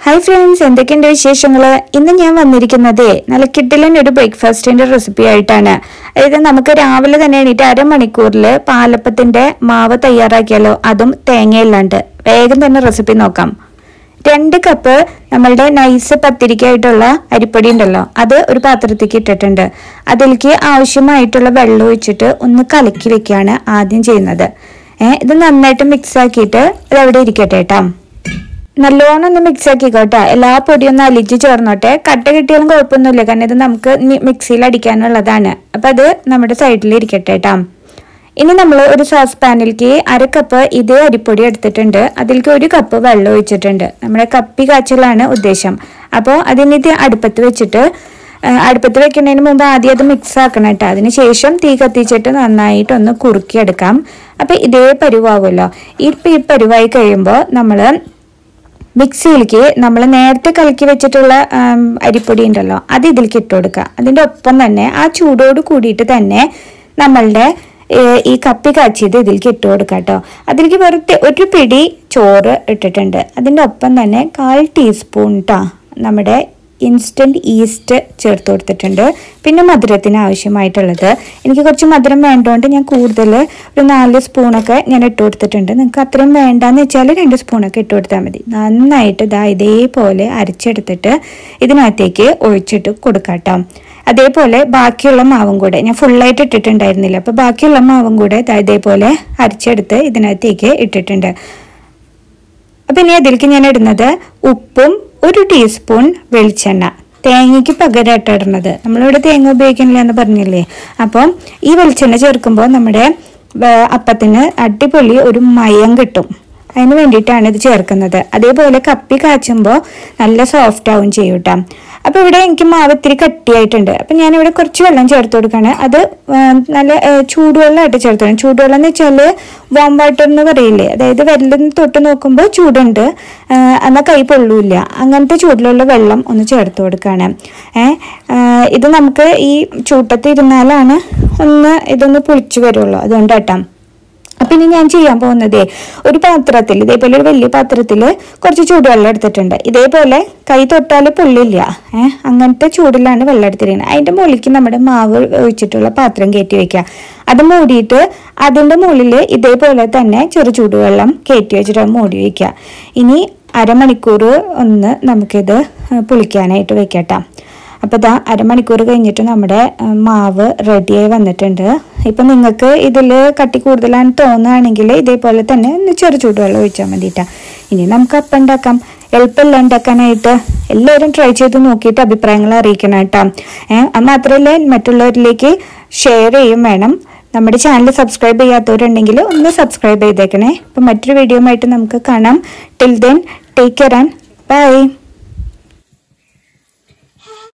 Hi friends, എന്തൊക്കെയുണ്ട് വിശേഷങ്ങൾ? ഇന്ന് ഞാൻ വന്നിരിക്കുന്നത് നല്ല കിഡിലൻ ഒരു ബ്രേക്ക്ഫാസ്റ്റിന്റെ റെസിപ്പി ആയിട്ടാണ്. അതായത് നമുക്ക് രാവിലെ തന്നെ എണീറ്റ് അരമണിക്കൂറിൽ പാലപ്പത്തിന്റെ മാവ് തയ്യാറാക്കിയാലോ, അതും തേങ്ങയില്ലാണ്ട്. വേഗം തന്നെ റെസിപ്പി നോക്കാം. 2 കപ്പ് നമ്മളുടെ നൈസ് പത്തിരിക്കായിട്ടുള്ള അരിപ്പൊടി ഉണ്ടല്ലോ, അത് ഒരു പാത്രത്തിലേക്ക് ഇട്ടിട്ടുണ്ട്. അതിലേക്ക് ആവശ്യമായിട്ടുള്ള വെള്ളം ഒഴിച്ചിട്ട് ഒന്ന് കലക്കി വെക്കുകയാണ് ആദ്യം ചെയ്യുന്നത്. ഇത് നന്നായിട്ട് മിക്സ് ആക്കിയിട്ട് അത് അവിടെ ഇരിക്കട്ടെ കേട്ടോ. നല്ലോണം ഒന്ന് മിക്സ് ആക്കിക്കോട്ടെ. എല്ലാ പൊടിയൊന്നും അലിച്ച് ചേർന്നോട്ടെ. കട്ട കിട്ടിയാലും കുഴപ്പമൊന്നുമില്ല, കാരണം ഇത് നമുക്ക് മിക്സിയിൽ അടിക്കാനുള്ളതാണ്. അപ്പം അത് നമ്മുടെ സൈഡിൽ ഇരിക്കട്ടെ കേട്ടോ. ഇനി നമ്മൾ ഒരു സോസ് പാനിലേക്ക് 1/2 കപ്പ് ഇതേ അരിപ്പൊടി എടുത്തിട്ടുണ്ട്. അതിലേക്ക് 1 കപ്പ് വെള്ളം ഒഴിച്ചിട്ടുണ്ട്. നമ്മുടെ കപ്പി കാച്ചലാണ് ഉദ്ദേശം. അപ്പോൾ അതിനിത് അടുപ്പത്ത് വെച്ചിട്ട് അടുപ്പത്ത് വെക്കുന്നതിന് മുമ്പ് ആദ്യം അത് മിക്സ് ആക്കണം കേട്ടോ. അതിന് ശേഷം തീ കത്തിച്ചിട്ട് നന്നായിട്ടൊന്ന് കുറുക്കിയെടുക്കാം. അപ്പം ഇതേ പരുവാകുമല്ലോ. ഈ പരുവായി കഴിയുമ്പോൾ നമ്മൾ മിക്സിയിലേക്ക് നമ്മൾ നേരത്തെ കലക്കി വെച്ചിട്ടുള്ള അരിപ്പൊടി ഉണ്ടല്ലോ, അത് ഇതിലേക്ക് ഇട്ട് കൊടുക്കുക. അതിൻ്റെ ഒപ്പം തന്നെ ആ ചൂടോട് കൂടിയിട്ട് തന്നെ നമ്മളുടെ ഈ കപ്പി കാച്ചിയത് ഇതിലേക്ക് ഇട്ട് കൊടുക്കുക കേട്ടോ. അതിലേക്ക് വെറുതെ ഒരു പിടി ചോറ് ഇട്ടിട്ടുണ്ട്. അതിൻ്റെ ഒപ്പം തന്നെ 1/4 ടീസ്പൂൺ നമ്മുടെ ഇൻസ്റ്റൻറ്റ് ഈസ്റ്റ് ചേർത്ത് കൊടുത്തിട്ടുണ്ട്. പിന്നെ മധുരത്തിന് ആവശ്യമായിട്ടുള്ളത്, എനിക്ക് കുറച്ച് മധുരം വേണ്ടതുകൊണ്ട് ഞാൻ കൂടുതൽ ഒരു 4 സ്പൂണൊക്കെ ഞാൻ ഇട്ട് കൊടുത്തിട്ടുണ്ട്. നിങ്ങൾക്ക് അത്രയും വേണ്ടാന്ന് വെച്ചാൽ 2 സ്പൂണൊക്കെ ഇട്ട് കൊടുത്താൽ മതി. നന്നായിട്ട് ഇതേപോലെ അരച്ചെടുത്തിട്ട് ഇതിനകത്തേക്ക് ഒഴിച്ചിട്ട് കൊടുക്കാം കേട്ടോ. അതേപോലെ ബാക്കിയുള്ള മാവും കൂടെ ഞാൻ ഫുള്ളായിട്ട് ഇട്ടിട്ടുണ്ടായിരുന്നില്ല, അപ്പോൾ ബാക്കിയുള്ള മാവും കൂടെ ഇതേപോലെ അരച്ചെടുത്ത് ഇതിനകത്തേക്ക് ഇട്ടിട്ടുണ്ട്. അപ്പം ഇനി അതിലേക്ക് ഞാൻ ഇടുന്നത് ഉപ്പും 1 ടീസ്പൂൺ വെളിച്ചെണ്ണ. തേങ്ങയ്ക്ക് പകരമായിട്ട് ഇടുന്നത്, നമ്മളിവിടെ തേങ്ങ ഉപയോഗിക്കുന്നില്ല എന്ന് പറഞ്ഞില്ലേ. അപ്പം ഈ വെളിച്ചെണ്ണ ചേർക്കുമ്പോൾ നമ്മുടെ അപ്പത്തിന് അടിപൊളി ഒരു മയം കിട്ടും. അതിന് വേണ്ടിയിട്ടാണ് ഇത് ചേർക്കുന്നത്. അതേപോലെ കപ്പി കാച്ചുമ്പോൾ നല്ല സോഫ്റ്റ് ആവും ചെയ്യും കേട്ടോ. അപ്പോൾ ഇവിടെ എനിക്ക് മാവ് ഇത്തിരി കട്ടിയായിട്ടുണ്ട്. അപ്പം ഞാനിവിടെ കുറച്ച് വെള്ളം ചേർത്ത് കൊടുക്കുകയാണ്. അത് നല്ല ചൂടുവെള്ളമായിട്ട് ചേർത്ത് കൊടുക്കണം. ചൂടുവെള്ളം എന്ന് വെച്ചാൽ വാം വാട്ടർ എന്ന് പറയില്ലേ, അതായത് വെള്ളം തൊട്ട് നോക്കുമ്പോൾ ചൂടുണ്ട് എന്നാൽ കൈ പൊള്ളൂല്ല, അങ്ങനത്തെ ചൂടിലുള്ള വെള്ളം ഒന്ന് ചേർത്ത് കൊടുക്കുകയാണ്. ഇത് നമുക്ക് ഈ ചൂട്ടത്ത് ഇരുന്നാലാണ് ഇതൊന്ന് പുളിച്ച് വരുള്ളൂ, അതുകൊണ്ടാട്ടാം. അപ്പം ഇനി ഞാൻ ചെയ്യാൻ പോകുന്നത്, ഒരു പാത്രത്തിൽ ഇതേപോലെ ഒരു വലിയ പാത്രത്തിൽ കുറച്ച് ചൂടുവെള്ളം എടുത്തിട്ടുണ്ട്. ഇതേപോലെ കൈ തൊട്ടാൽ പൊള്ളില്ല, അങ്ങനത്തെ ചൂടിലാണ് വെള്ളം എടുത്തിരിക്കുന്നത്. അതിൻ്റെ മുകളിലേക്ക് നമ്മുടെ മാവ് ഒഴിച്ചിട്ടുള്ള പാത്രം കയറ്റി വയ്ക്കുക. അത് മൂടിയിട്ട് അതിൻ്റെ മുകളിൽ ഇതേപോലെ തന്നെ ചെറു ചൂടുവെള്ളം കയറ്റി വെച്ചിട്ട് മൂടി വയ്ക്കുക. ഇനി അരമണിക്കൂർ നമുക്കിത് പുളിക്കാനായിട്ട് വെക്കട്ടോ. അപ്പോൾ ഇതാ അരമണിക്കൂർ കഴിഞ്ഞിട്ട് നമ്മുടെ മാവ് റെഡിയായി വന്നിട്ടുണ്ട്. ഇപ്പം നിങ്ങൾക്ക് ഇതിൽ കട്ടി കൂടുതലാണെന്ന് തോന്നുകയാണെങ്കിൽ ഇതേപോലെ തന്നെ ഒന്ന് ചെറു ചൂടുവെള്ളം ഒഴിച്ചാൽ മതിയിട്ടാ. ഇനി നമുക്ക് അപ്പം ഉണ്ടാക്കാം. എളുപ്പമല്ല ഉണ്ടാക്കാനായിട്ട്. എല്ലാവരും ട്രൈ ചെയ്ത് നോക്കിയിട്ട് അഭിപ്രായങ്ങൾ അറിയിക്കണം കേട്ടോ. അത് മാത്രമല്ല മറ്റുള്ളവരിലേക്ക് ഷെയർ ചെയ്യും വേണം. നമ്മുടെ ചാനൽ സബ്സ്ക്രൈബ് ചെയ്യാത്തവരുണ്ടെങ്കിൽ ഒന്ന് സബ്സ്ക്രൈബ് ചെയ്തേക്കണേ. അപ്പം മറ്റൊരു വീഡിയോ ആയിട്ട് നമുക്ക് കാണാം. Till then take care and by.